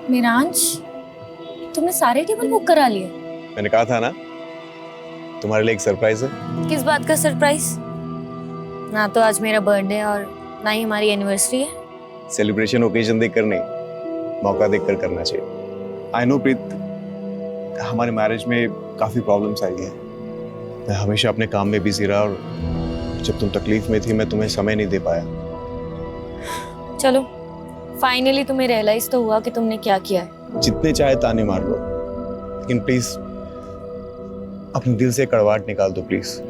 मिरांश, तुमने सारे table book करा लिए? मैंने कहा था ना तुम्हारे लिए एक सरप्राइज है। किस बात का सरप्राइज? ना तो आज मेरा बर्थडे और ना ही हमारी एनिवर्सरी है। सेलिब्रेशन ओकेजन देखकर नहीं, मौका देखकर करना चाहिए। आई नो प्रीत, हमारे मैरिज में काफी प्रॉब्लम्स आई है। मैं हमेशा अपने काम में बिजी रहा और जब तुम तकलीफ में थी मैं तुम्हें समय नहीं दे पाया। चलो, फाइनली तुम्हें रियलाइज तो हुआ कि तुमने क्या किया है। जितने चाहे ताने मार लो, लेकिन प्लीज अपने दिल से कड़वाहट निकाल दो प्लीज।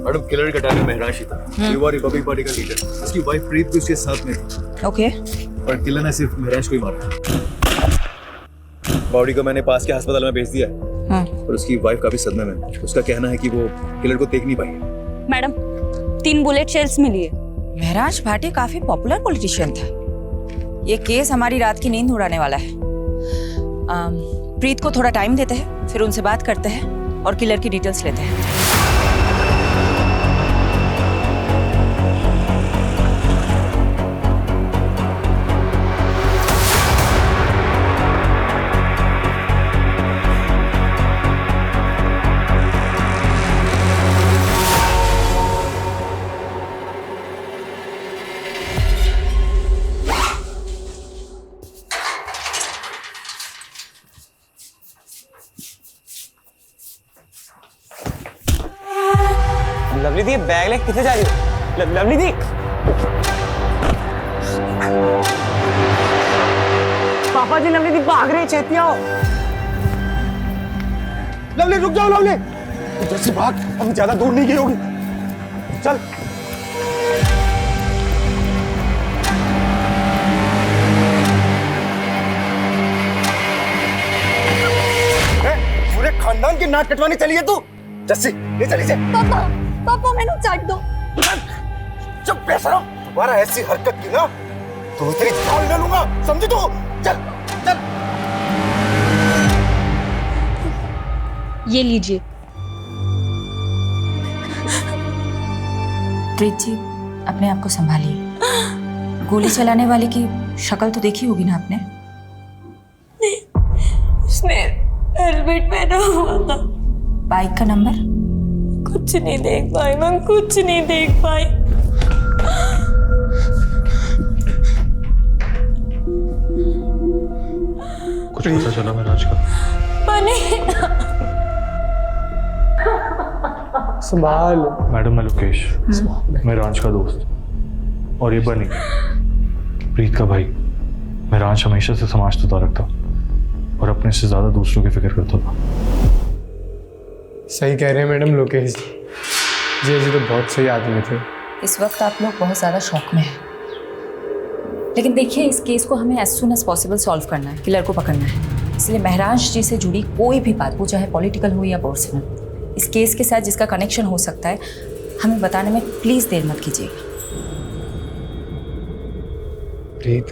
मैडम, किलर का टाइम महराज ही था। युवा रिपब्लिक पार्टी का लीडर, उसकी वाइफ प्रीत भी उसके साथ में थी। ओके। पर किलर ने सिर्फ महराज को ही मारा। बॉडी को मैंने पास के अस्पताल में भेज दिया है। और उसकी वाइफ काफी सदमे में। उसका कहना है कि वो किलर को देख नहीं पाई। मैडम, 3 बुलेट शेल्स मिली है। महराज भाटी काफी पॉपुलर पॉलिटिशियन था। ये केस हमारी रात की नींद उड़ाने वाला है। प्रीत को थोड़ा टाइम देते हैं, फिर उनसे बात करते हैं और किलर की डिटेल्स लेते हैं। लवली दी, बैग लेके किथे जा रही हो? लवली दी, पापा जी, लवली दी भाग रही, छेती आओ। लवली रुक जाओ, लवली इधर से भाग, हम ज्यादा दूर नहीं गई होगी। चल। पूरे खानदान की नाक कटवाने चली है तू? जस्सी, ये चली जा। पापा मैंने चाट दो। चुप बेशरम, दोबारा ऐसी हरकत की ना तो तेरी जान ले लूंगा, समझी तू? चल चल। ये लीजिए। प्रीत जी, अपने आप को संभालिए। गोली चलाने वाले की शक्ल तो देखी होगी ना आपने? उसने हेलमेट पहना हुआ था। बाइक का नंबर? कुछ नहीं देख पाई मैं, कुछ नहीं देख पाई। कुछ पता चला महराज का? बने संभाल। मैडम, मैं लोकेश, महराज का दोस्त। और ये बनी, प्रीत का भाई। महराज हमेशा से समाज तो रखता और अपने से ज्यादा दूसरों की फिक्र करता था। सही कह रहे हैं मैडम लोकेश जी जी तो बहुत सही आदमी थे। इस वक्त आप लोग बहुत ज़्यादा शौक में हैं, लेकिन देखिए इस केस को हमें as soon as possible solve करना है, किलर को पकड़ना है। इसलिए महराज जी से जुड़ी कोई भी बात, वो चाहे पॉलिटिकल हो या पर्सनल, इस केस के साथ जिसका कनेक्शन हो सकता है, हमें बताने में प्लीज़ देर मत कीजिएगा। प्रीत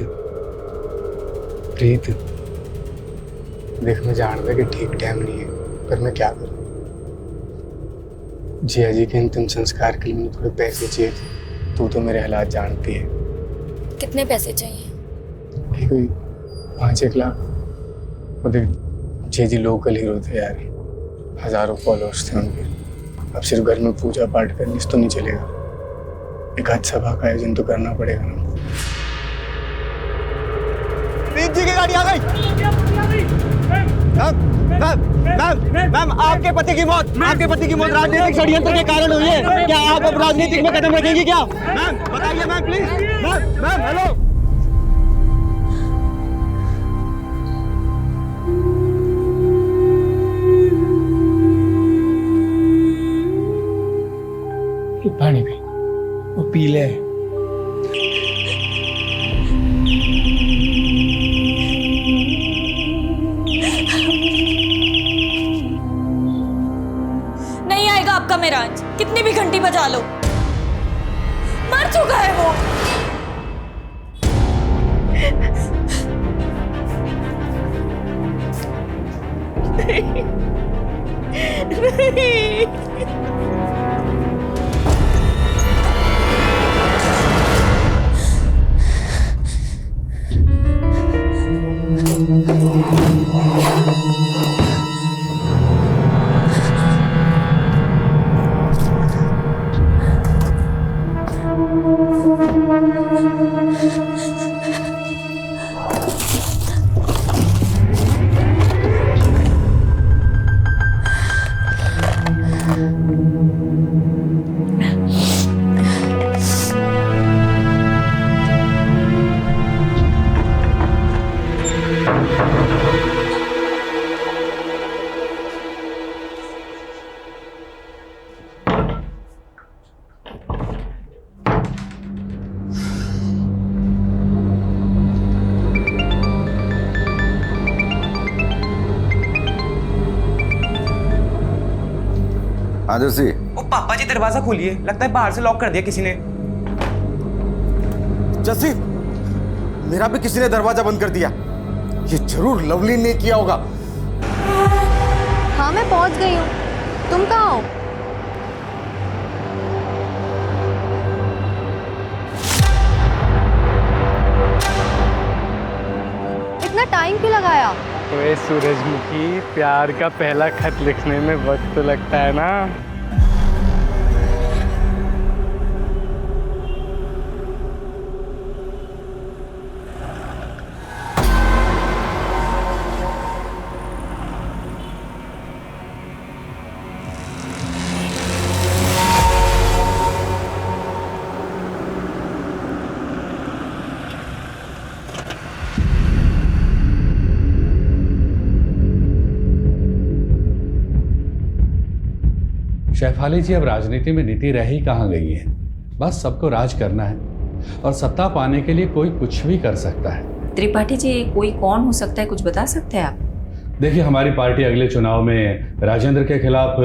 प्रीत देख, मैं जानता कि ठीक टाइम नहीं है, पर मैं क्या करूं? जिया जी के अंतिम संस्कार के लिए मुझे थोड़े पैसे चाहिए थे। तू तो मेरे हालात जानती है। कितने पैसे चाहिए? ये कोई 5-1 लाख। और देख, जिया जी लोकल हीरो थे यार, हजारों फॉलोअर्स थे उनके। अब सिर्फ घर में पूजा पाठ करने से तो नहीं चलेगा, एक आज सभा का आयोजन तो करना पड़ेगा ना। प्रीत जी की गाड़ी आ गई। मैम, आपके पति की मौत राजनीतिक षड्यंत्र के कारण हुई है। क्या आप अब राजनीतिक में कदम रखेंगी क्या? मैम बताइए मैम, प्लीज। Ma'am hello. पानी पी, वो पी ले। नहीं आएगा आपका मिराज, कितनी भी घंटी बजा लो। मर चुका है वो। नहीं। हाँ जर्सी। ओ पापा जी दरवाजा खोलिए, लगता है बाहर से लॉक कर दिया किसी ने। जर्सी, मेरा भी किसी ने दरवाजा बंद कर दिया। ये जरूर लवली ने किया होगा। हाँ मैं पहुंच गई हूँ, तुम कहाँ हो? इतना टाइम क्यों लगाया? ओए सूरजमुखी, प्यार का पहला खत लिखने में वक्त तो लगता है ना। शेफाली जी, अब राजनीति में नीति रह ही कहाँ गई है। बस सबको राज करना है और सत्ता पाने के लिए कोई कुछ भी कर सकता है। त्रिपाठी जी, कोई कौन हो सकता है, कुछ बता सकते हैं आप? देखिए, हमारी पार्टी अगले चुनाव में राजेंद्र के खिलाफ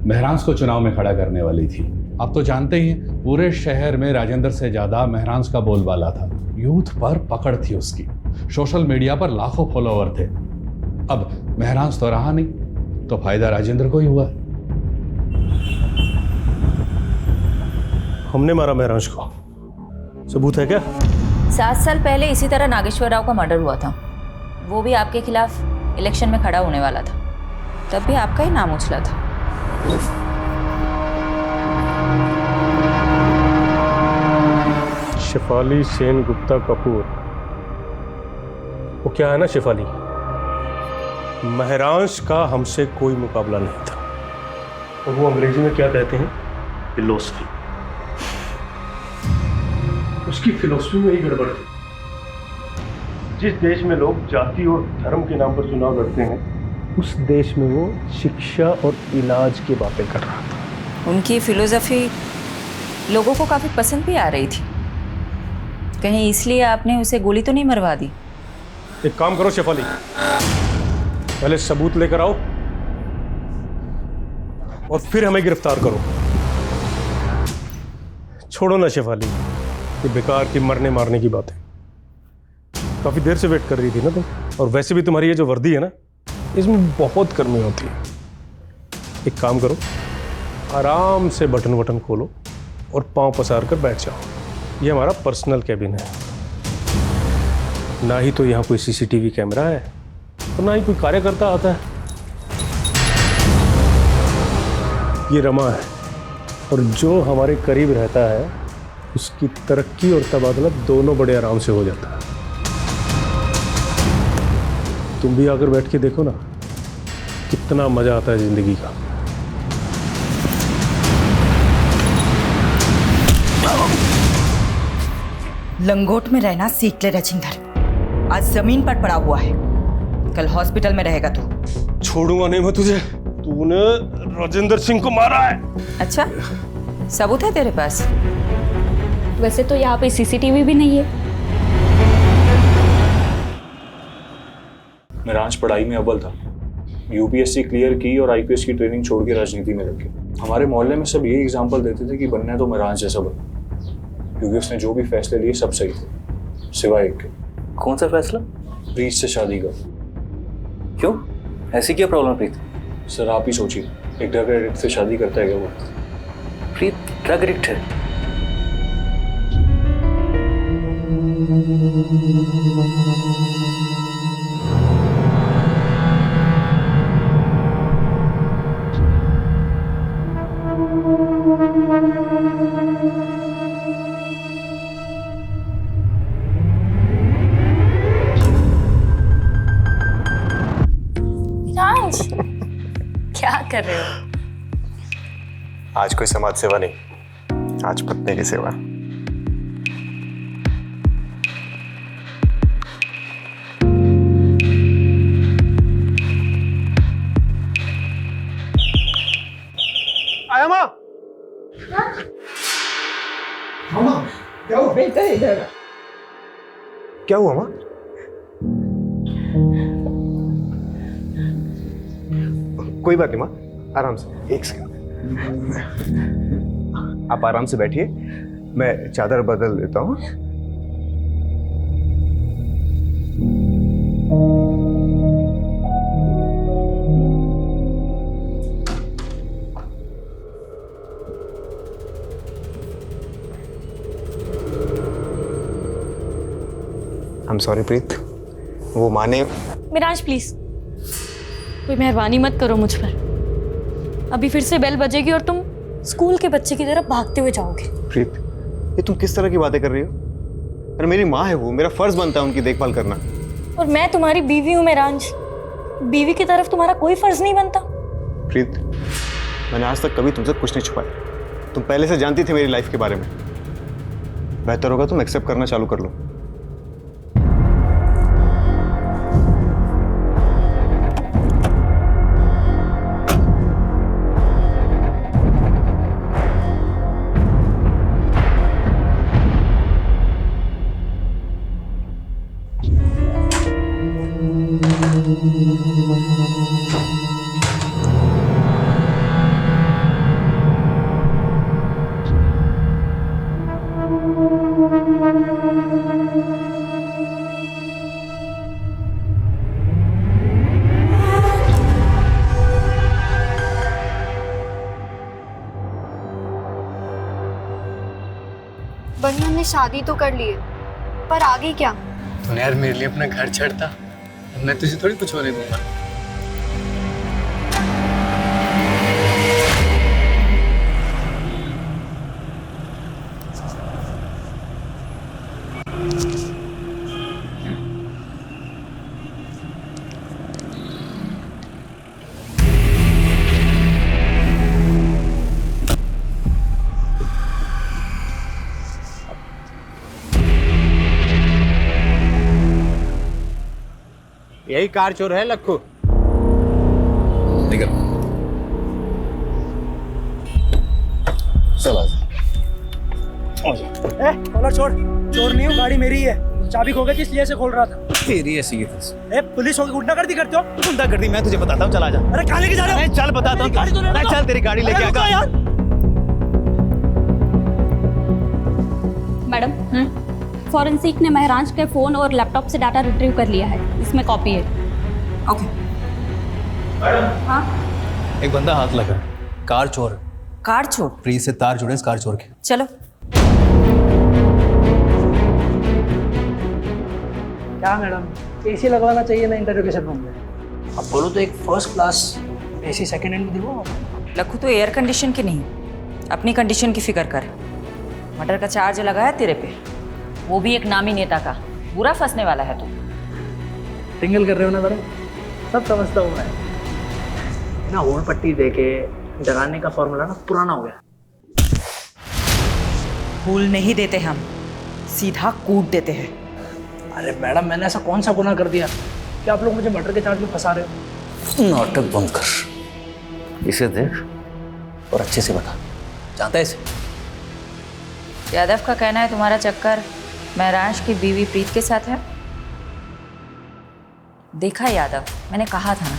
महरांस को चुनाव में खड़ा करने वाली थी। आप तो जानते ही हैं, पूरे शहर में राजेंद्र से ज्यादा महरांस का बोलबाला था। यूथ पर पकड़ थी उसकी, सोशल मीडिया पर लाखों फॉलोवर थे। अब महरांस तो रहा नहीं, तो फायदा राजेंद्र को ही हुआ। हमने मारा महरांश को, सबूत है क्या? 7 साल पहले इसी तरह नागेश्वर राव का मर्डर हुआ था। वो भी आपके खिलाफ इलेक्शन में खड़ा होने वाला था, तब भी आपका ही नाम उछला था। शेफाली सेन गुप्ता कपूर, वो क्या है ना शेफाली, महरांश का हमसे कोई मुकाबला नहीं था। और वो अंग्रेजी में क्या कहते हैं? फिलोसफी। उसकी फिलोसफी में ही गड़बड़ थी। जिस देश में लोग जाति और धर्म के नाम पर चुनाव लड़ते हैं, उस देश में वो शिक्षा और इलाज की बातें कर रहा था। उनकी फिलोसफी लोगों को काफी पसंद भी आ रही थी। कहीं इसलिए आपने उसे गोली तो नहीं मरवा दी? एक काम करो शेफाली, पहले सबूत लेकर आओ और फिर हमें गिरफ्तार करो। छोड़ो ना शेफाली, ये बेकार की मरने मारने की बात है। काफी देर से वेट कर रही थी ना तुम, और वैसे भी तुम्हारी ये जो वर्दी है ना, इसमें बहुत गर्मी होती है। एक काम करो, आराम से बटन वटन खोलो और पांव पसार कर बैठ जाओ। ये हमारा पर्सनल कैबिन है। ना ही तो यहाँ कोई सीसीटीवी कैमरा है और ना ही कोई कार्यकर्ता आता है। ये रमा है, और जो हमारे करीब रहता है उसकी तरक्की और तबादला दोनों बड़े आराम से हो जाता है। तुम भी आकर बैठ के देखो ना, कितना मजा आता है जिंदगी का। लंगोट में रहना सीख ले राजेंद्र, आज जमीन पर पड़ा हुआ है, कल हॉस्पिटल में रहेगा तू। छोड़ूंगा नहीं मैं तुझे। तूने राजेंद्र सिंह को मारा है। अच्छा, सबूत है तेरे पास? वैसे तो यहाँ पे सीसीटीवी भी नहीं है। महरांश पढ़ाई में अव्वल था, यूपीएससी क्लियर की और आईपीएस की ट्रेनिंग छोड़ के राजनीति में लग गया। हमारे मोहल्ले में सब यही एग्जाम्पल देते थे कि बनना है तो महरांश जैसा बन, क्योंकि उसने जो भी फैसले लिए सब सही थे, सिवाय एक के। कौन सा फैसला? प्रीत से शादी का। क्यों, ऐसी क्या प्रॉब्लम प्रीत? सर आप ही सोचिए, एक ड्रग एडिक्ट से शादी करता है क्या वो? प्रीत ड्रग एडिक्ट है? मेहराज क्या कर रहे हो? आज कोई समाज सेवा नहीं, आज पत्नी की सेवा। आया माँ। मामा क्या हुआ? बेटा इधर। क्या हुआ माँ? कोई बात नहीं माँ, आराम से, एक सेकंड। आप आराम से बैठिए, मैं चादर बदल देता हूँ। I'm sorry प्रीत, वो माने। मिराज प्लीज, कोई मेहरबानी मत करो मुझ पर। अभी फिर से बेल बजेगी और तुम स्कूल के बच्चे की तरफ भागते हुए जाओगे। प्रीत, ये तुम किस तरह की बातें कर रही हो? अरे मेरी माँ है वो, मेरा फर्ज बनता है उनकी देखभाल करना। और मैं तुम्हारी बीवी हूँ मेरांज, बीवी की तरफ तुम्हारा कोई फर्ज नहीं बनता। प्रीत, मैंने आज तक कभी तुमसे कुछ नहीं छुपाया। तुम पहले से जानती थी मेरी लाइफ के बारे में। बेहतर होगा तुम एक्सेप्ट करना चालू कर लो। बनी हमने शादी तो कर ली है, पर आगे क्या? तूने यार मेरे लिए अपना घर छड़ता, मैं तुझे थोड़ी कुछ होने दूंगा। यही कार चोर है लक्खू। निकल। चला कॉलर छोड़, चोर नहीं हूँ, गाड़ी मेरी है। चाबी खो गई थी इसलिए से खोल रहा था। तेरी ऐसी है पुलिस होगी गुंडागर्दी करते हो? गुंडागर्दी मैं तुझे बताता हूँ, चला जा। अरे कहाँ लेके जा रहे हो? चल बताता हूँ, चल तेरी गाड़ी लेके आगा यार। मैडम, फॉरेंसिक ने मेहरांज के फ़ोन और लैपटॉप से डाटा रिट्रीव कर लिया है, इसमें कॉपी है। ओके। हाँ, एक बंदा हाथ लगा, कार चोर। कार चोर? प्रीत से तार जुड़े इस कार चोर के। चलो। क्या मैडम, एसी लगवाना चाहिए ना इंटरोगेशन रूम में? अब बोलो तो एक first class AC second hand में दिलवाओ। लखू तो एयर कंडीशन की नहीं, अपनी कंडीशन की फिक्र कर। मर्डर का चार्ज लगाया तेरे पे, वो भी एक नामी नेता का। बुरा फंसने वाला है तू। टिंगल कर रहे हो ना मैडम, सब समझता हूँ मैं ना। होल पट्टी देके डराने का फॉर्मूला ना पुराना हो गया। फूल नहीं देते हम, सीधा कूट देते हैं। अरे मैडम, मैंने ऐसा कौन सा गुनाह कर दिया कि आप लोग मुझे मर्डर के चार्ज में फंसा रहे हो? नाटक बंद कर, इसे देख और अच्छे से बता, जानता है इसे? यादव का कहना है तुम्हारा चक्कर मेहरांज की बीवी प्रीत के साथ है। देखा यादव, मैंने कहा था ना,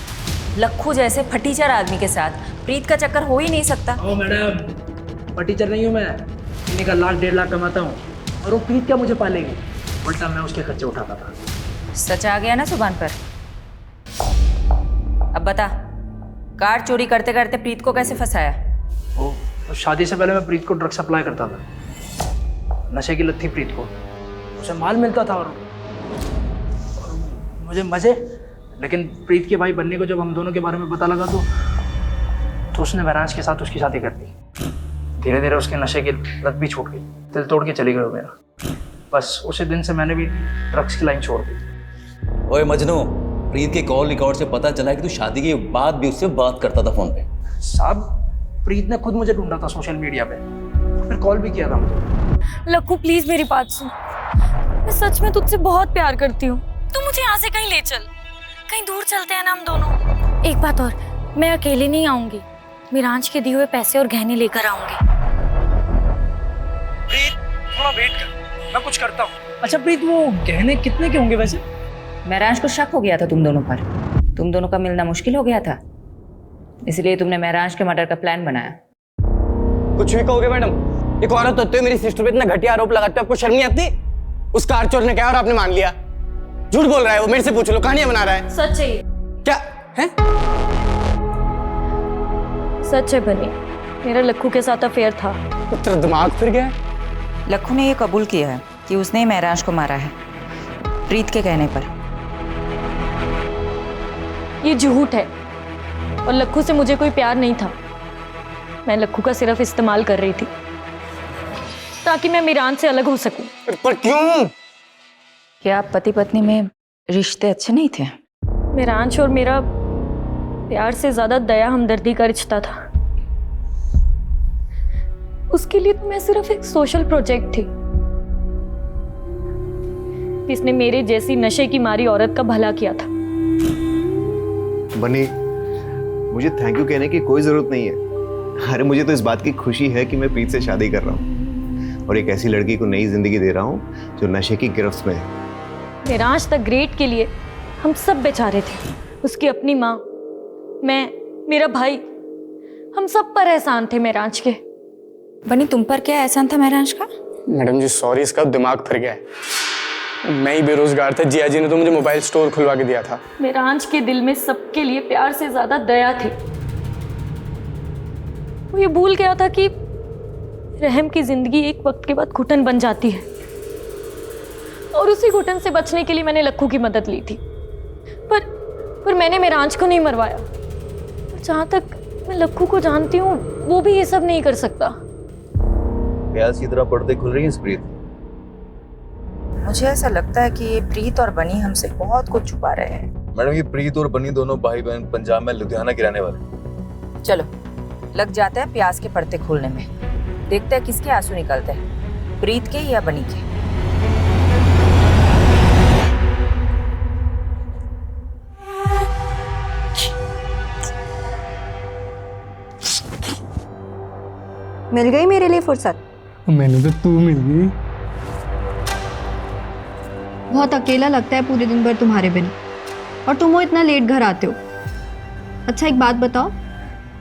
लक्खू जैसे फटीचर आदमी के साथ प्रीत का चक्कर हो ही नहीं सकता। ओ मैडम, फटीचर नहीं हूँ मैं, महीने का 1 लाख 1.5 लाख कमाता हूँ, और वो प्रीत क्या मुझे पालेगी? उल्टा मैं उसके खर्चे उठाता था। सच आ गया ना जुबान पर। अब बता, कार चोरी करते करते प्रीत को कैसे फंसाया? तो शादी से पहले मैं प्रीत को ड्रग सप्लाई करता था। नशे की लत थी प्रीत को, उसे माल मिलता था और मुझे मजे। लेकिन प्रीत के भाई बनने को जब हम दोनों के बारे में पता लगा तो उसने मेहरांज के साथ उसकी शादी कर दी। धीरे धीरे उसके नशे की लत भी छूट गई, दिल तोड़ के चली गई मेरा। बस उसी दिन से मैंने भी ड्रग्स की लाइन छोड़ दी। ओए मजनू, प्रीत के कॉल रिकॉर्ड से पता चला कि तू शादी के बाद भी उससे बात करता था फोन पे। साहब, प्रीत ने खुद मुझे ढूंढा था सोशल मीडिया पे, फिर कॉल भी किया था मुझे। लक्कू प्लीज मेरी बात सुन, मैं सच में तुझसे बहुत प्यार करती हूँ। तू मुझे यहाँ से कहीं ले चल, कहीं दूर चलते हैं ना हम दोनों। एक बात और, मैं अकेले नहीं आऊंगी, मिरांज के दिए हुए पैसे और गहने लेकर आऊंगी। प्रीत थोड़ा वेट कर, मैं कुछ करता हूँ। अच्छा प्रीत, वो गहने कितने के होंगे वैसे? महराज को शक हो गया था तुम दोनों पर, तुम दोनों का मिलना मुश्किल हो गया था, इसलिए तुमने महराज के मर्डर का प्लान बनाया। कुछ भी कहोगे मैडम, एक औरत होते हुए मेरी सिस्टर पे इतना घटिया आरोप लगाते हो, आपको शर्म नहीं आती? उस कार चोर ने क्या और आपने मान लिया? झूठ बोल रहा है वो, मेरे से पूछ लो, कहानियां बना रहा है। सच है क्या है? सच है बनी, मेरा लक्कू के साथ अफेयर था। तेरा दिमाग फिर गया है? लक्कू ने ये कबूल किया है कि उसने ही महराज को मारा है, प्रीत के कहने पर। ये झूठ है और लक्कू से मुझे कोई प्यार नहीं था। मैं लक्कू का सिर्फ इस्तेमाल कर रही थी ताकि मैं मिरान से अलग हो सकूं। पर क्यों? क्या आप पति पत्नी में रिश्ते अच्छे नहीं थे? मिरांश और मेरा प्यार से ज्यादा दया हमदर्दी का रिश्ता था। उसके लिए तो मैं सिर्फ एक सोशल प्रोजेक्ट थी जिसने मेरे जैसी नशे की मारी औरत का भला किया था। बनी, मुझे थैंक यू कहने की कोई जरूरत नहीं है। अरे मुझे तो इस बात की खुशी है कि मैं प्रीत से शादी कर रहा हूँ और एक ऐसी लड़की को नई जिंदगी दे रहा हूँ जो नशे की गिरफ्त में है। मिरांश द ग्रेट के लिए हम सब बेचारे थे। उसकी अपनी माँ, मैं, मेरा भाई, हम सब पर एहसान थे मिरांश के। बनी, तुम पर क्या एहसान था महराज का? मैडम जी सॉरी, इसका दिमाग फिर गया है। मैं ही बेरोजगार था, जिया जी ने तो मुझे मोबाइल स्टोर खुलवा के दिया था। मिरांश के दिल में सबके लिए प्यार से ज्यादा दया थी। वो ये भूल गया था कि रहम की जिंदगी एक वक्त के बाद घुटन बन जाती है और उसी घुटन से बचने के लिए मैंने लक्कू की मदद ली थी। पर मैंने मिरांश को नहीं मरवाया। जहां तक मैं लक्कू को जानती हूँ वो भी ये सब नहीं कर सकता। प्याज की तरह पर्दे खुल रही हैं प्रीत। मुझे ऐसा लगता है कि ये प्रीत और बनी हमसे बहुत कुछ छुपा रहे हैं। मैडम, ये प्रीत और बनी दोनों भाई बहन पंजाब में लुधियाना के रहने वाले। चलो लग जाते हैं प्याज के पर्दे खोलने में, देखते हैं किसके आंसू निकलते हैं, प्रीत के या बनी के। मिल गई मेरे लिए फुर्सत? मैंने तो तू मिल गई। बहुत अकेला लगता है पूरे दिन भर तुम्हारे बिना, और तुम वो इतना लेट घर आते हो। अच्छा एक बात बताओ,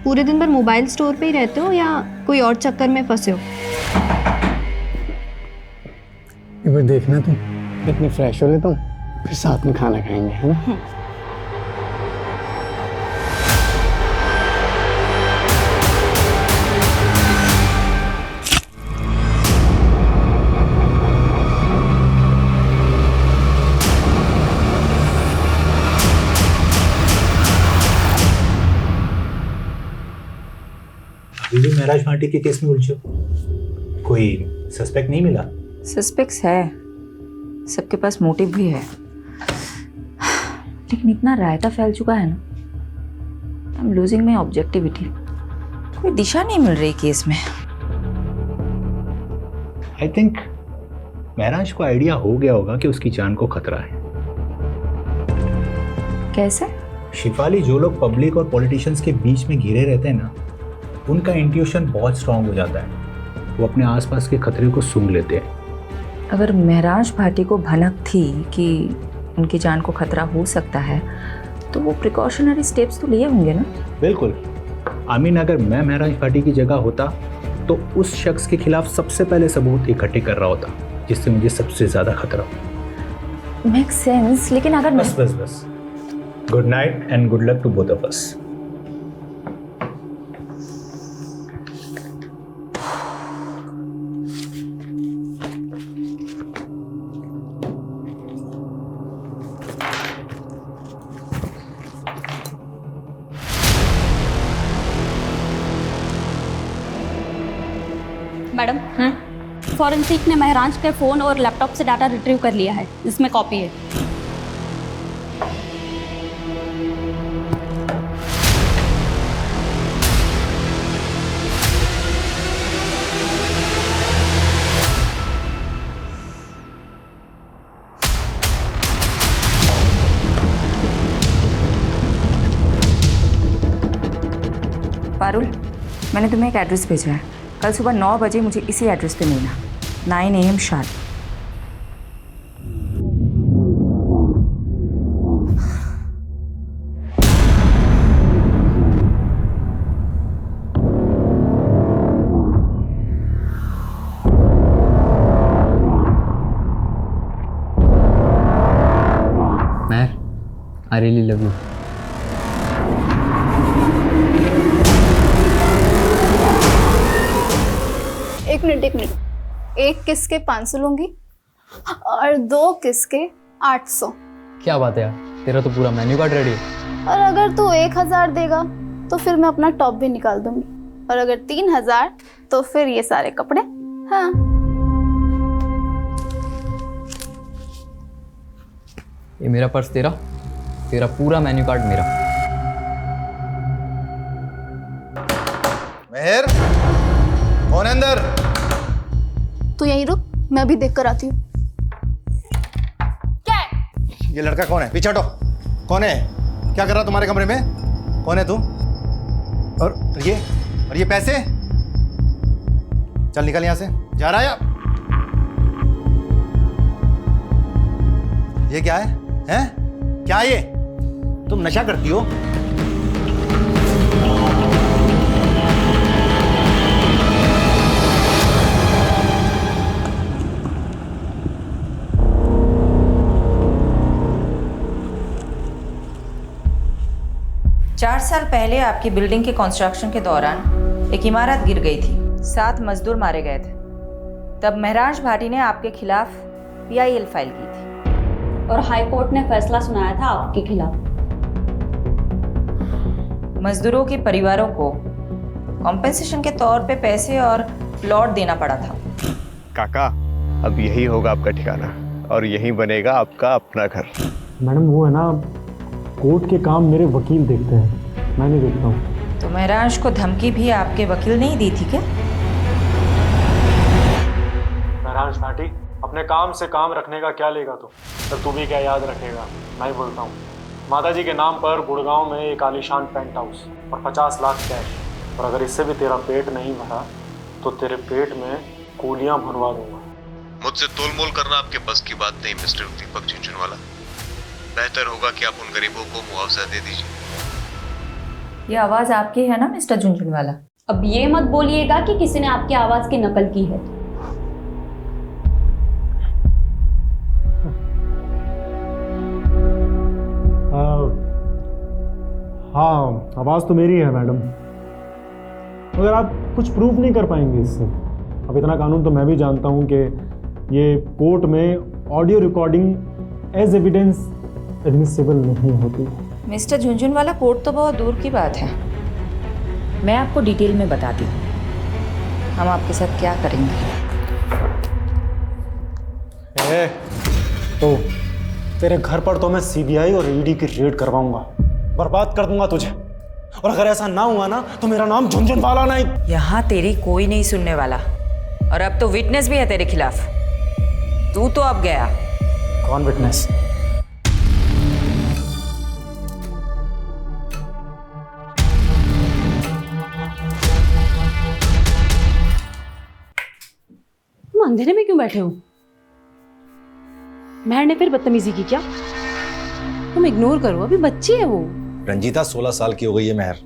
पूरे दिन भर मोबाइल स्टोर पे ही रहते हो या कोई और चक्कर में फंसे हो? एक बार देखना तुम, इतनी फ्रेश हो लेता हूँ, फिर साथ में खाना खाएंगे, है ना? अभी भी महराज पार्टी के केस में उलझे हो? कोई सस्पेक्ट नहीं मिला? सस्पेक्ट्स है, सबके पास मोटिव भी है, लेकिन इतना रायता फैल चुका है ना, I am losing my objectivity. कोई दिशा नहीं मिल रही केस में। आई थिंक महराज को आइडिया हो गया होगा कि उसकी जान को खतरा है। कैसे? शिफाली, जो लोग पब्लिक और पॉलिटिशियंस के बीच में घिरे रहते हैं ना, उनका इंट्यूशन बहुत स्ट्रांग हो जाता है। वो अपने आसपास के खतरे को सूंघ लेते हैं। अगर महराज भाटी को भनक थी कि उनकी जान को खतरा हो सकता है तो वो प्रिकॉशनरी स्टेप्स तो लिए होंगे ना? बिल्कुल। आमीन, अगर मैं महराज भाटी की जगह होता तो उस शख्स के खिलाफ सबसे पहले सबूत इकट्ठे कर रहा होता जिससे मुझे सबसे ज्यादा खतरा हो। मेक सेंस, लेकिन अगर बस good night and good luck to both of us. Madam, forensic ने महराज के फ़ोन और लैपटॉप से डाटा रिट्रीव कर लिया है, इसमें कॉपी है। पारुल, मैंने तुम्हें एक एड्रेस भेजा है। कल सुबह 9 बजे मुझे इसी एड्रेस पे मिलना, 9 AM sharp. Mahar, I really love you. एक मिनट, एक किस के 500 लूंगी और 2 किस के 800। क्या बात है यार, तेरा तो पूरा मेन्यू कार्ड रेडी है। और अगर तू 1000 देगा तो फिर मैं अपना टॉप भी निकाल दूंगी, और अगर 3000 तो फिर ये सारे कपड़े। हाँ, ये मेरा पर्स तेरा, तेरा पूरा मेन्यू कार्ड मेरा। मेहर, कौन है अंदर? तू यहीं रुक, मैं अभी देख कर आती हूँ। क्या है? ये लड़का कौन है? पीछे हटो। कौन है? क्या कर रहा तुम्हारे कमरे में? कौन है तू? और ये पैसे? चल निकल यहां से। जा रहा है या? ये क्या है? हैं? क्या ये? तुम नशा करती हो? चार साल पहले आपकी बिल्डिंग के कंस्ट्रक्शन के दौरान एक इमारत गिर गई थी, 7 मजदूर मारे गए थे। तब महराज भाटी ने आपके खिलाफ PIL फाइल की थी और हाई कोर्ट ने फैसला सुनाया था आपके खिलाफ। मजदूरों के परिवारों को कॉम्पेंसेशन के तौर पे पैसे और प्लॉट देना पड़ा था। काका, अब यही होगा आपका ठिकाना और यही बनेगा आपका अपना घर। मैडम वो है ना, कोर्ट के काम मेरे वकील देखते हैं, मैं नहीं देखता हूँ। तो महराज को धमकी भी आपके वकील ने ही दी थी क्या? महराज भाटी, अपने काम से काम रखने का क्या लेगा तू भी क्या याद रखेगा? मैं ही बोलता हूँ, माता जी के नाम पर गुड़गांव में एक आलीशान पेंट हाउस और 50 लाख कैश, और अगर इससे भी तेरा पेट नहीं भरा तो तेरे पेट में कूलियां भरवा दूंगा। मुझसे तोलमोल करना आपके बस की बात नहीं मिस्टर दीपक झुंझुनवाला। बेहतर होगा कि आप उन गरीबों को मुआवजा दे दीजिए। ये आवाज आपकी है ना मिस्टर झुंझुनवाला? अब ये मत बोलिएगा कि किसी ने आपकी आवाज की नकल की है। हाँ, आवाज़ तो मेरी है मैडम, मगर आप कुछ प्रूफ नहीं कर पाएंगे इससे। अब इतना कानून तो मैं भी जानता हूँ कि ये कोर्ट में audio recording as evidence admissible नहीं होती। मिस्टर झुंझुनवाला, कोर्ट तो बहुत दूर की बात है, मैं आपको डिटेल में बताती हूँ हम आपके साथ क्या करेंगे। तो तेरे घर पर तो मैं CBI और ED की रेड करवाऊंगा, बर्बाद कर दूंगा तुझे, और अगर ऐसा ना हुआ ना तो मेरा नाम झुंझुनवाला नहीं। यहाँ तेरी कोई नहीं सुनने वाला, और अब तो विटनेस भी है तेरे खिलाफ। तू तो अब गया। कौन विटनेस? तुम अंधेरे में क्यों बैठे हो? महर ने फिर बदतमीजी की क्या? तुम इग्नोर करो, अभी बच्ची है वो। रंजीता 16 साल की हो गई है महर,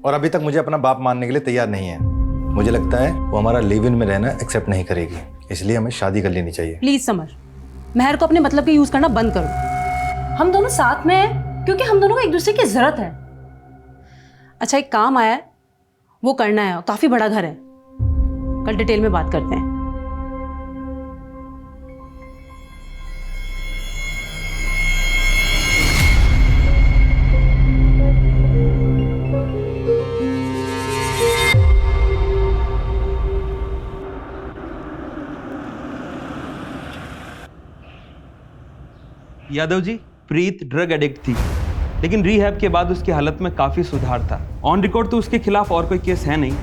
और अभी तक मुझे अपना बाप मानने के लिए तैयार नहीं है। मुझे लगता है वो हमारा लिव इन में रहना एक्सेप्ट नहीं करेगी, इसलिए हमें शादी कर लेनी चाहिए। प्लीज समर, महर को अपने मतलब के यूज करना बंद करो। हम दोनों साथ में हैं क्योंकि हम दोनों को एक दूसरे की जरूरत है। अच्छा, एक काम आया है, वो करना है, काफी बड़ा घर है, कल डिटेल में बात करते हैं। यादव जी, प्रीत ड्रग एडिक्ट थी, लेकिन रिहैब के बाद उसकी हालत में काफ़ी सुधार था। ऑन रिकॉर्ड तो उसके खिलाफ और कोई केस है नहीं,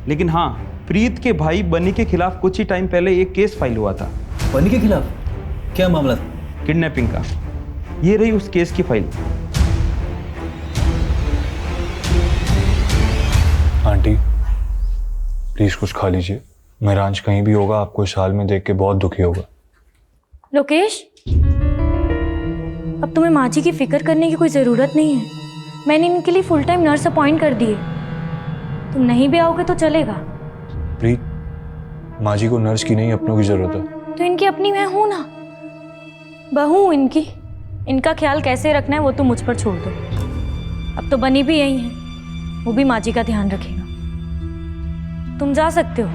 लेकिन हाँ, प्रीत के भाई बनी के खिलाफ कुछ ही टाइम पहले एक केस फाइल हुआ था। बनी के खिलाफ क्या मामला? किडनैपिंग का। ये रही उस केस की फाइल। प्लीज कुछ खा लीजिए। महरांश कहीं भी होगा आपको इस हाल में देख के बहुत दुखी होगा। लोकेश, अब तुम्हें माँ जी की फिक्र करने की कोई ज़रूरत नहीं है। मैंने इनके लिए फुल टाइम नर्स अपॉइंट कर दी है। तुम नहीं भी आओगे तो चलेगा। प्रीत, माँ जी को नर्स की नहीं अपनों की जरूरत है। तो इनकी अपनी मैं हूं ना, बहू हूं इनकी। इनका ख्याल कैसे रखना है वो तो मुझ पर छोड़ दो। अब तो बनी भी यही है, वो भी माँ जी का ध्यान रखेगा। तुम जा सकते हो।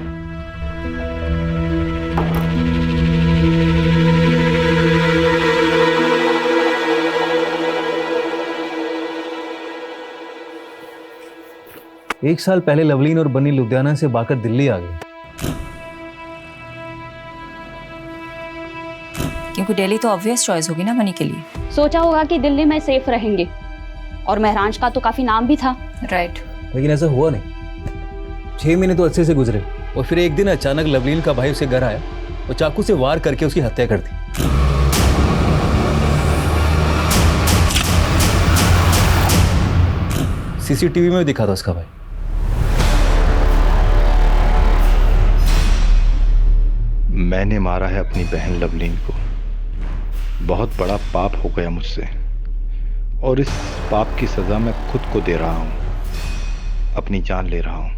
एक साल पहले लवलीन और बनी लुधियाना से भागकर दिल्ली आ गई। क्योंकि दिल्ली तो ऑब्वियस चॉइस होगी ना बनी के लिए। सोचा होगा कि दिल्ली में सेफ रहेंगे, और महरांश का तो काफी नाम भी था। राइट। लेकिन ऐसा हुआ नहीं। 6 महीने तो अच्छे से गुजरे और फिर एक दिन अचानक लवलीन का भाई उसे घर आया और चाकू से वार करके उसकी हत्या कर दी। सीसीटीवी में दिखा था उसका भाई। मैंने मारा है अपनी बहन लवलीन को। बहुत बड़ा पाप हो गया मुझसे, और इस पाप की सजा मैं खुद को दे रहा हूं। अपनी जान ले रहा हूं।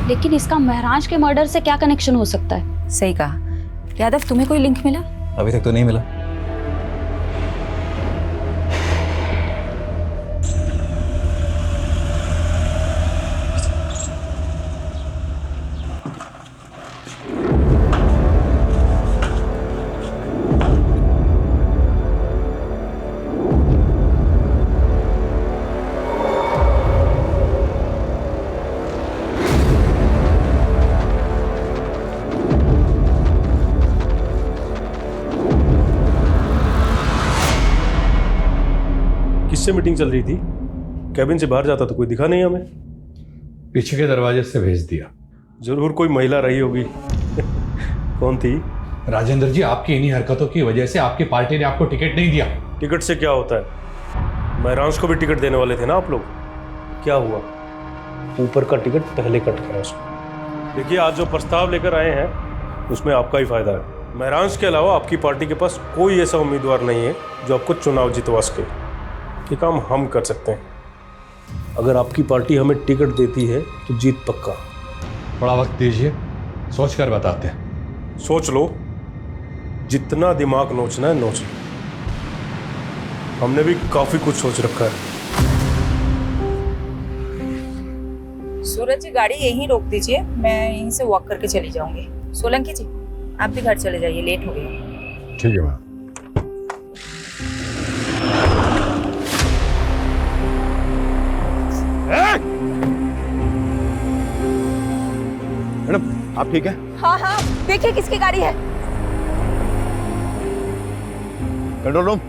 लेकिन इसका महरांश के मर्डर से क्या कनेक्शन हो सकता है? सही कहा। यादव, तुम्हें कोई लिंक मिला? अभी तक तो नहीं मिला। किससे मीटिंग चल रही थी? कैबिन से बाहर जाता तो कोई दिखा नहीं हमें। पीछे के दरवाजे से भेज दिया। जरूर कोई महिला रही होगी। कौन थी? राजेंद्र जी, आपकी इन्हीं हरकतों की वजह से आपकी पार्टी ने आपको टिकट नहीं दिया। टिकट से क्या होता है? महरांश को भी टिकट देने वाले थे ना आप लोग। क्या हुआ? ऊपर का टिकट पहले कट करा उसको। देखिए, आज जो प्रस्ताव लेकर आए हैं उसमें आपका ही फायदा है। महरांश के अलावा आपकी पार्टी के पास कोई ऐसा उम्मीदवार नहीं है जो आपको चुनाव जितवा सके। ये काम हम कर सकते हैं। अगर आपकी पार्टी हमें टिकट देती है तो जीत पक्का। थोड़ा वक्त दीजिए, सोच कर बताते हैं। सोच लो, जितना दिमाग नोचना है नोच लो। हमने भी काफी कुछ सोच रखा है। सूरज जी, गाड़ी यहीं रोक दीजिए, मैं यहीं से वॉक करके चली जाऊंगी। सोलंकी जी, आप भी घर चले जाइए, लेट हो गया। ठीक है मैम। मैडम, आप ठीक है? हाँ हाँ, देखिए किसकी गाड़ी है। कंट्रोल रूम,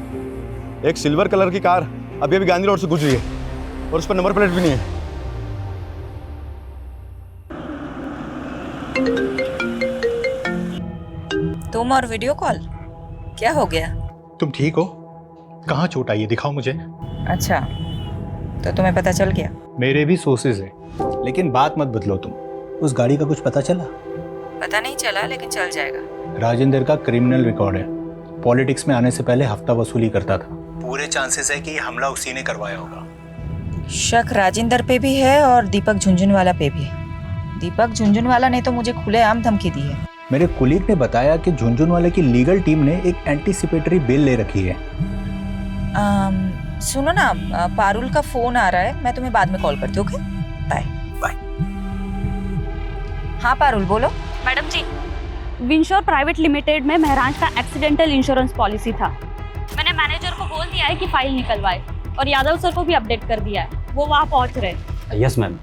एक सिल्वर कलर की कार अभी अभी गांधी रोड से गुजरी है और उस पर नंबर प्लेट भी नहीं है। तुम और वीडियो कॉल, क्या हो गया? तुम ठीक हो? कहाँ चोट आई है, दिखाओ मुझे। अच्छा, तो तुम्हें पता चल गया? मेरे भी सोर्सेज हैं, लेकिन बात मत बदलो तुम। उस गाड़ी का कुछ पता चला? पता नहीं चला, लेकिन चल जाएगा। राजेंद्र का क्रिमिनल रिकॉर्ड है। पॉलिटिक्स में आने से पहले हफ्ता वसूली करता था। पूरे चांसेस है कि ये हमला उसी ने करवाया होगा। शक राजेंद्र पे भी है और दीपक झुंझुनवाला पे भी। दीपक झुंझुनवाला ने तो मुझे खुलेआम धमकी दी है। मेरे कुलीग ने बताया कि झुंझुनवाले की लीगल टीम ने एक एंटीसिपेटरी बेल ले रखी है। सुनो ना, पारुल का फोन आ रहा है, मैं तुम्हें बाद में कॉल करती हूँ। Okay, bye bye. हाँ पारुल, बोलो। Madam ji, Winsure private limited में महरांश का एक्सीडेंटल इंश्योरेंस पॉलिसी था। मैंने मैनेजर को बोल दिया है कि फाइल निकलवाए, और यादव सर को भी अपडेट कर दिया है, वो वहाँ पहुँच रहे। यस मैम,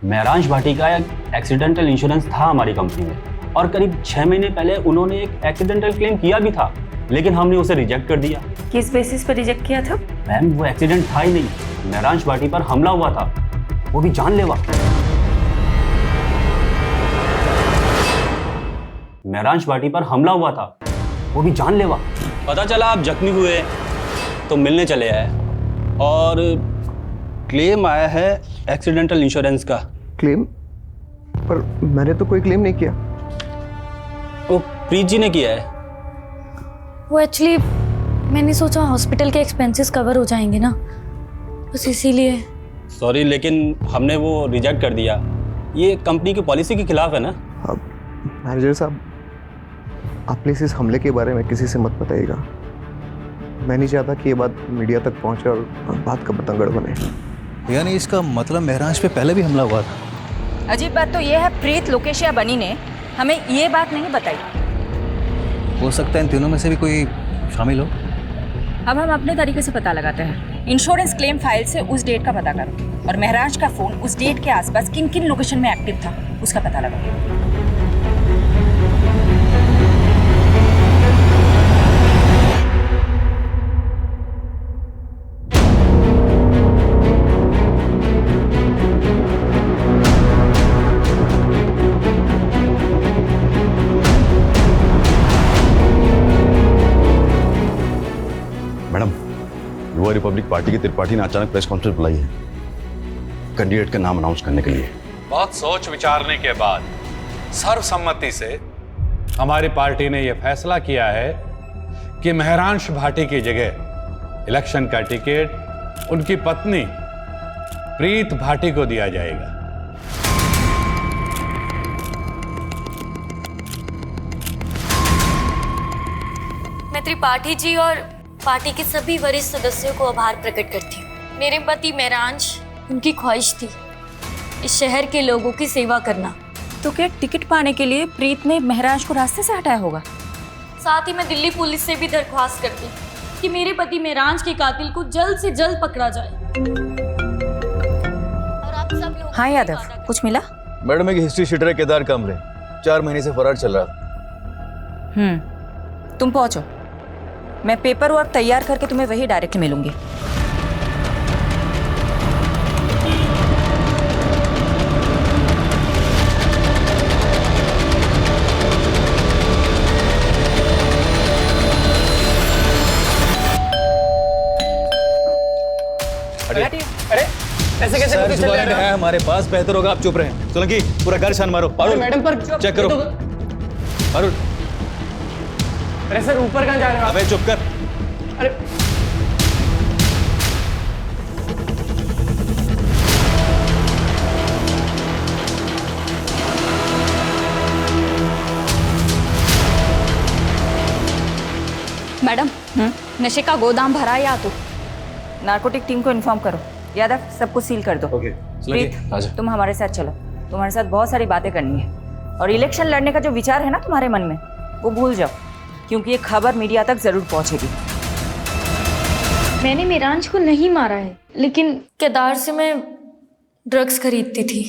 महरांश भाटी का एक्सीडेंटल इंश्योरेंस था हमारी कंपनी में, और करीब 6 महीने पहले उन्होंने एक एक्सीडेंटल क्लेम किया भी था, लेकिन हमने उसे रिजेक्ट कर दिया। किस बेसिस पर रिजेक्ट किया था? मैम, वो एक्सीडेंट था ही नहीं, महरांश भाटी पर हमला हुआ था। वो भी जानलेवा। महरांश भाटी पर हमला हुआ था, वो भी जानलेवा। पता चला आप जख्मी हुए तो मिलने चले आए और क्लेम आया है एक्सीडेंटल इंश्योरेंस का। क्लेम? पर मैंने तो कोई क्लेम नहीं किया। वो प्रीत जी ने किया है। वो एक्चुअली मैंने सोचा हॉस्पिटल के एक्सपेंसेस कवर हो जाएंगे ना, बस इसीलिए। सॉरी, लेकिन हमने वो रिजेक्ट कर दिया। ये कंपनी की पॉलिसी के खिलाफ है ना। मैनेजर साहब, आप प्लीज इस हमले के बारे में किसी से मत बताइएगा। मैं नहीं चाहता कि ये बात मीडिया तक पहुंचे और बात का बतंगड़ बने। यानी इसका मतलब महराज पे पहले भी हमला हुआ था। अजीब बात तो ये है, प्रीत, लोकेश या बनी ने हमें ये बात नहीं बताई। हो सकता है इन तीनों में से भी कोई शामिल हो। अब हम अपने तरीके से पता लगाते हैं। इंश्योरेंस क्लेम फाइल से उस डेट का पता करो और महराज का फोन उस डेट के आसपास किन किन लोकेशन में एक्टिव था उसका पता लगाओ। मैडम, युवा रिपब्लिक पार्टी की त्रिपाठी ने अचानक प्रेस कॉन्फ्रेंस बुलाई है कैंडिडेट का नाम अनाउंस करने के लिए। बहुत सोच विचारने के बाद सर्वसम्मति से हमारी पार्टी ने यह फैसला किया है कि महरांश भाटी की जगह इलेक्शन का टिकट उनकी पत्नी प्रीत भाटी को दिया जाएगा। मैं त्रिपाठी जी और पार्टी के सभी वरिष्ठ सदस्यों को आभार प्रकट करती हूँ। मेरे पति महरांश, उनकी ख्वाहिश थी इस शहर के लोगों की सेवा करना। तो क्या टिकट पाने के लिए प्रीत ने महराज को रास्ते से हटाया होगा? साथ ही मैं दिल्ली पुलिस से भी दरख्वास्त करती कि मेरे पति महराज के कातिल को जल्द से जल्द पकड़ा जाए। और आप सब लोग। हाँ यादव, कुछ मिला? मैडम, एक हिस्ट्री शीटर है केदार कामरे, 4 महीने से फरार चल रहा था। तुम पहुंचो, मैं पेपर वर्क तैयार करके तुम्हें वही डायरेक्ट मिलूंगी। अरे ऐसे कैसे सर, जो वारंट है हमारे पास, बेहतर होगा आप चुप रहें। सोलंकी, पूरा घर छान मारो। अरे मैडम पर चेक करो। अरुण, अरे सर ऊपर कहाँ जा रहे हो? अबे चुप कर। अरे मैडम, नशे का गोदाम भरा या तो? नारकोटिक टीम को इन्फॉर्म करो। यादव, सब कुछ सील कर दो। प्रीत, तुम हमारे साथ चलो, तुम्हारे साथ बहुत सारी बातें करनी है। और इलेक्शन लड़ने का जो विचार है ना तुम्हारे मन में, वो भूल जाओ, क्योंकि ये खबर मीडिया तक जरूर पहुंचेगी। मैंने महराज को नहीं मारा है, लेकिन केदार से मैं ड्रग्स खरीदती थी।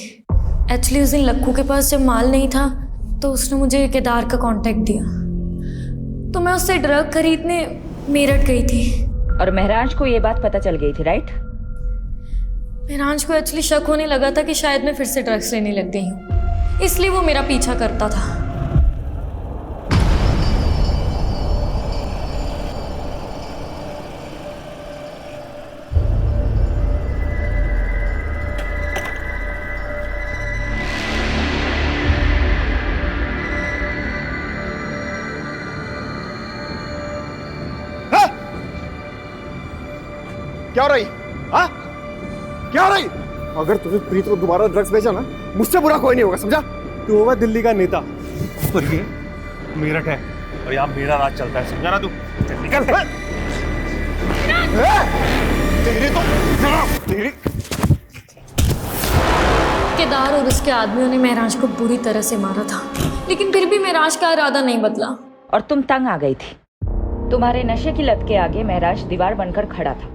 एक्चुअली उस दिन लक्कू के पास जब माल नहीं था तो उसने मुझे केदार का कांटेक्ट दिया, तो मैं उससे ड्रग खरीदने मेरठ गई थी। और महराज को ये बात पता चल गई थी, राइट? महराज को एक्चुअली शक होने लगा था कि शायद मैं फिर से ड्रग्स लेने लग गई हूँ, इसलिए वो मेरा पीछा करता था। क्या हो रही? हाँ? क्या हो रही? अगर तुझे प्रीत को दोबारा ड्रग्स भेजा ना, मुझसे बुरा कोई नहीं होगा, समझा? तू होगा दिल्ली का नेता और ये मेरठ है और यहाँ मेरा राज चलता है, समझा ना तू? निकल। तेरी केदार और उसके आदमियों ने महराज को बुरी तरह से मारा था, लेकिन फिर भी महराज का इरादा नहीं बदला। और तुम तंग आ गई थी। तुम्हारे नशे की लत के आगे महराज दीवार बनकर खड़ा था,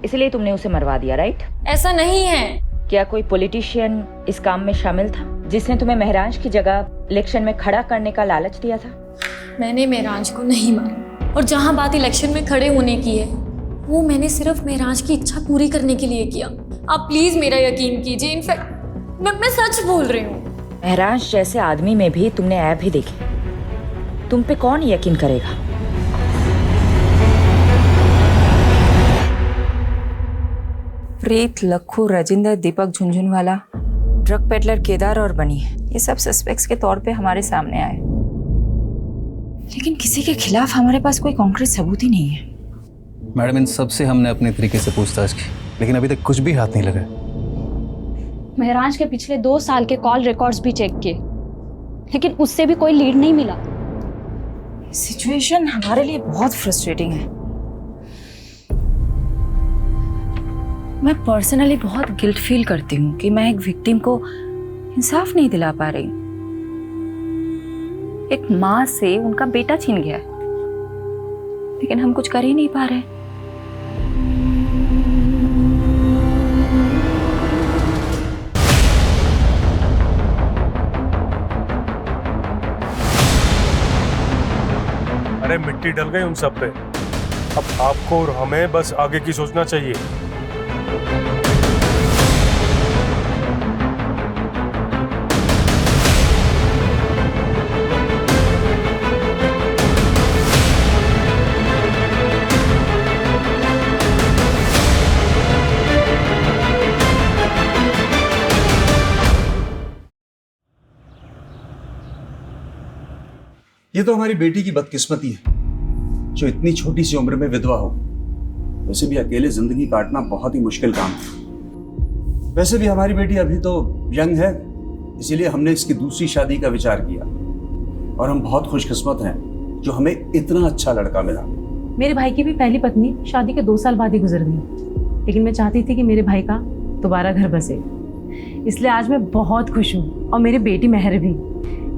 इसलिए तुमने उसे मरवा दिया, राइट? ऐसा नहीं है। क्या कोई पॉलिटिशियन इस काम में शामिल था जिसने तुम्हें महराज की जगह इलेक्शन में खड़ा करने का लालच दिया था? मैंने महराज को नहीं मारा, और जहाँ बात इलेक्शन में खड़े होने की है, वो मैंने सिर्फ महराज की इच्छा पूरी करने के लिए किया। आप प्लीज मेरा यकीन कीजिए, इनफैक्ट मैं सच बोल रही हूँ। महराज जैसे आदमी में भी तुमने ऐप ही देखी, तुम पे कौन यकीन करेगा? प्रीत, लखू, राजेंद्र, दीपक झुंझुनवाला, ड्रग पेडलर केदार और बनी, ये सब सस्पेक्ट्स के तौर पे हमारे सामने आए, लेकिन किसी के खिलाफ हमारे पास कोई कॉन्क्रीट सबूत ही नहीं है। मैडम, इन सब से हमने अपने तरीके से पूछताछ की, लेकिन अभी तक कुछ भी हाथ नहीं लगा। महराज के पिछले 2 साल के कॉल रिकॉर्ड्स भी चेक किए, लेकिन उससे भी कोई लीड नहीं मिला। सिचुएशन हमारे लिए बहुत फ्रस्ट्रेटिंग है। मैं पर्सनली बहुत गिल्ट फील करती हूँ कि मैं एक विक्टिम को इंसाफ नहीं दिला पा रही। एक माँ से उनका बेटा छीन गया है, लेकिन हम कुछ कर ही नहीं पा रहे। अरे मिट्टी डल गई उन सब पे, अब आपको और हमें बस आगे की सोचना चाहिए। ये तो हमारी बेटी की बदकिस्मती है जो इतनी छोटी सी उम्र में विधवा हो। वैसे भी अकेले जिंदगी काटना बहुत ही मुश्किल काम है। वैसे भी हमारी बेटी अभी तो यंग है, इसीलिए हमने इसकी दूसरी शादी का विचार किया और हम बहुत खुशकिस्मत हैं जो हमें इतना अच्छा लड़का मिला। मेरे भाई की भी पहली पत्नी शादी के 2 साल बाद ही गुजर गई, लेकिन मैं चाहती थी कि मेरे भाई का दोबारा घर बसे, इसलिए आज मैं बहुत खुश हूँ, और मेरी बेटी मेहर भी,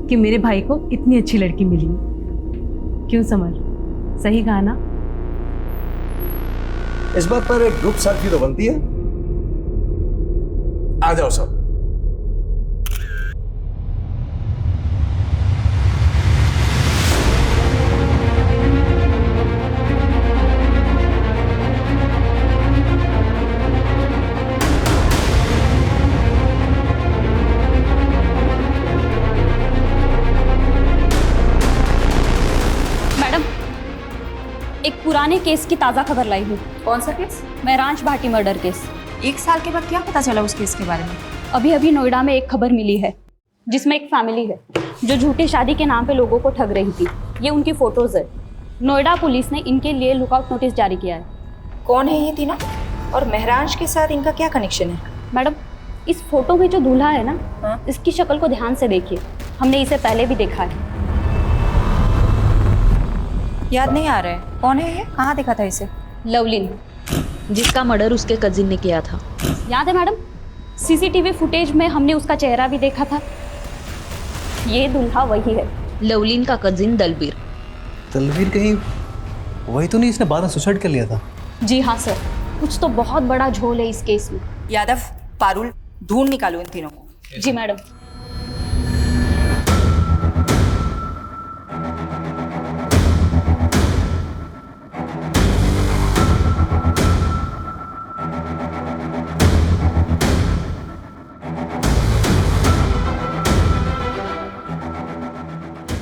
कि मेरे भाई को इतनी अच्छी लड़की मिली। क्यों समर, सही कहा ना? इस बात पर एक ग्रुप सेल्फी तो बनती है। आ जाओ सब। एक पुराने केस की ताज़ा खबर लाई हूँ। कौन सा केस? महराज भाटी मर्डर केस। 1 साल के बाद क्या पता चला उस केस के बारे में? अभी अभी नोएडा में एक खबर मिली है जिसमें एक फैमिली है जो झूठी शादी के नाम पे लोगों को ठग रही थी। ये उनकी फोटोज है। नोएडा पुलिस ने इनके लिए लुकआउट नोटिस जारी किया है। कौन है ये तीना, और महराज के साथ इनका क्या कनेक्शन है? मैडम, इस फोटो में जो दूल्हा है ना, इसकी शक्ल को ध्यान से देखिए, हमने इसे पहले भी देखा है। याद नहीं आ रहा है, कौन है ये? कहाँ देखा था इसे? लवलीन, जिसका मर्डर उसके कजिन ने किया था। याद है मैडम? सीसीटीवी फुटेज में हमने उसका चेहरा भी देखा था। ये दूल्हा वही है, लवलीन का कजिन दलबीर। दलबीर कहीं वही तो नहीं इसने बाद में सुसाइड कर लिया था? जी हाँ सर, कुछ तो बहुत बड़ा झोल है इस केस में। यादव, पारुल, ढूंढ निकालो इन तीनों को। जी मैडम।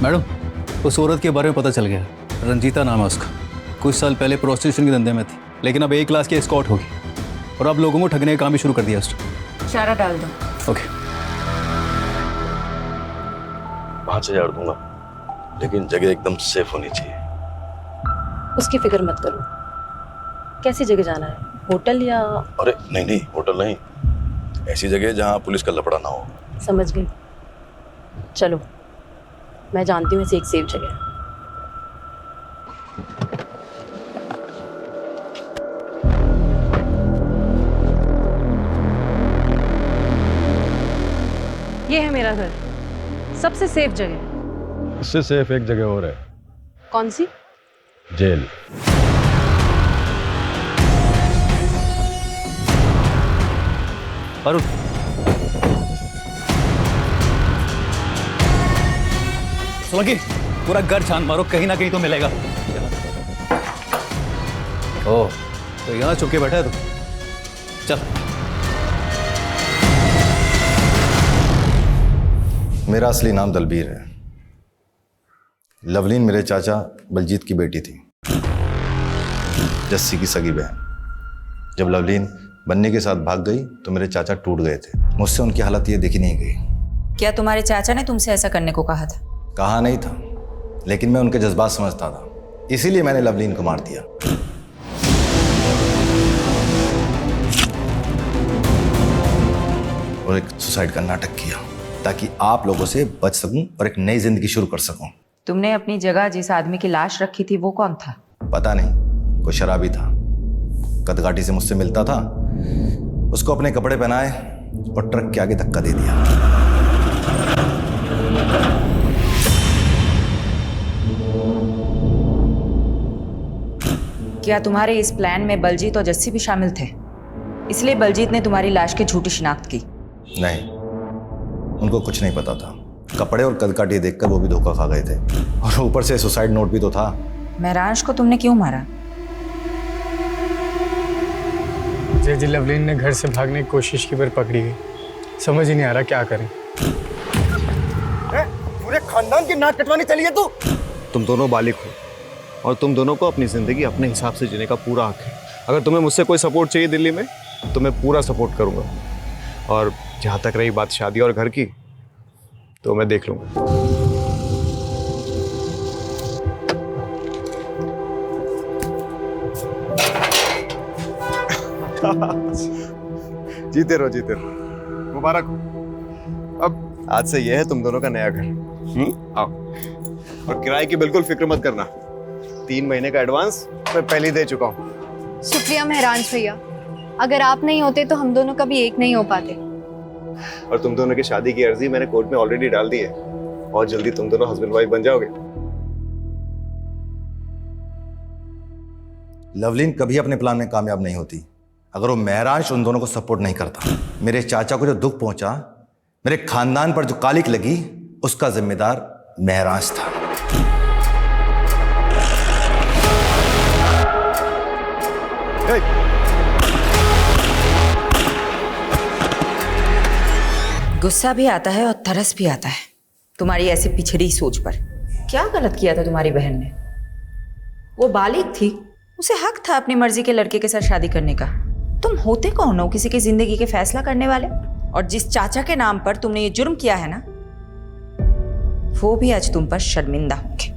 मैडम, उस औरत के बारे में पता चल गया। रंजीता नाम है उसका। कुछ साल पहले प्रोस्टिट्यूशन के धंधे में थी, लेकिन अब A क्लास की एस्कॉर्ट होगी और अब लोगों को ठगने का काम भी शुरू कर दिया उसने। चारा डाल दो। ओके। 5000 दूंगा, लेकिन जगह एकदम सेफ होनी चाहिए। उसकी फिक्र मत करो। कैसी जगह जाना है, होटल या? अरे नहीं नहीं, होटल नहीं, ऐसी जगह जहाँ पुलिस का लफड़ा ना हो। समझ गई। चलो, मैं जानती हूँ ऐसी एक सेफ जगह। ये है मेरा घर, सबसे सेफ जगह। इससे सेफ एक जगह और है। कौन सी? जेल। अरुण, सोलंकी, पूरा घर छान मारो, कहीं ना कहीं तो मिलेगा। ओह, तो यहाँ छुप के बैठा है तू? चल। मेरा असली नाम दलबीर है। लवलीन मेरे चाचा बलजीत की बेटी थी, जस्सी की सगी बहन। जब लवलीन बन्नी के साथ भाग गई तो मेरे चाचा टूट गए थे। मुझसे उनकी हालत ये देखी नहीं गई। क्या तुम्हारे चाचा ने तुमसे ऐसा करने को कहा था? कहा नहीं था, लेकिन मैं उनके जज्बात समझता था, इसीलिए मैंने लवलीन को मार दिया। और एक सुसाइड का नाटक किया ताकि आप लोगों से बच सकूं और एक नई जिंदगी शुरू कर सकूं। तुमने अपनी जगह जिस आदमी की लाश रखी थी वो कौन था? पता नहीं, कोई शराबी था, कदकाठी से मुझसे मिलता था। उसको अपने कपड़े पहनाए और ट्रक के आगे धक्का दे दिया। क्या तुम्हारे इस प्लान में बलजीत और जस्सी भी शामिल थे, इसलिए बलजीत ने तुम्हारी लाश की झूठी शिनाख्त की? नहीं, उनको कुछ नहीं पता था। कपड़े और कदकाठी देखकर वो भी धोखा खा गए थे, और ऊपर से सुसाइड नोट भी तो था। महराज को तुमने क्यों मारा? जी लवलीन ने घर से भागने की कोशिश की पर पकड़ी गई। समझ ही नहीं आ रहा क्या करें। पूरे खानदान की नाक कटवाने चली है तू। तुम दोनों बालिग हो और तुम दोनों को अपनी जिंदगी अपने हिसाब से जीने का पूरा हक है। अगर तुम्हें मुझसे कोई सपोर्ट चाहिए दिल्ली में तो मैं पूरा सपोर्ट करूंगा, और जहां तक रही बात शादी और घर की तो मैं देख लूंगा। जीते रहो जीते रहो, मुबारक हो। अब आज से यह है तुम दोनों का नया घर। आओ, और किराए की बिल्कुल फिक्र मत करना। 3 महीने का एडवांस मैं पहले ही दे चुका हूँ। शुक्रिया महराज भैया, अगर आप नहीं होते तो हम दोनों कभी एक नहीं हो पाते। और तुम दोनों की शादी की अर्जी मैंने कोर्ट में ऑलरेडी डाल दी है, और जल्दी तुम दोनों हस्बैंड वाइफ बन जाओगे। लवलीन कभी अपने प्लान में कामयाब नहीं होती अगर वो महराज उन दोनों को सपोर्ट नहीं करता। मेरे चाचा को जो दुख पहुंचा, मेरे खानदान पर जो कालिक लगी, उसका जिम्मेदार महराज था। गुस्सा भी आता है और तरस भी आता है तुम्हारी ऐसी पिछड़ी सोच पर। क्या गलत किया था तुम्हारी बहन ने? वो बालिग थी, उसे हक था अपनी मर्जी के लड़के के साथ शादी करने का। तुम होते कौन हो किसी की जिंदगी के फैसला करने वाले? और जिस चाचा के नाम पर तुमने ये जुर्म किया है ना, वो भी आज तुम पर शर्मिंदा होंगे।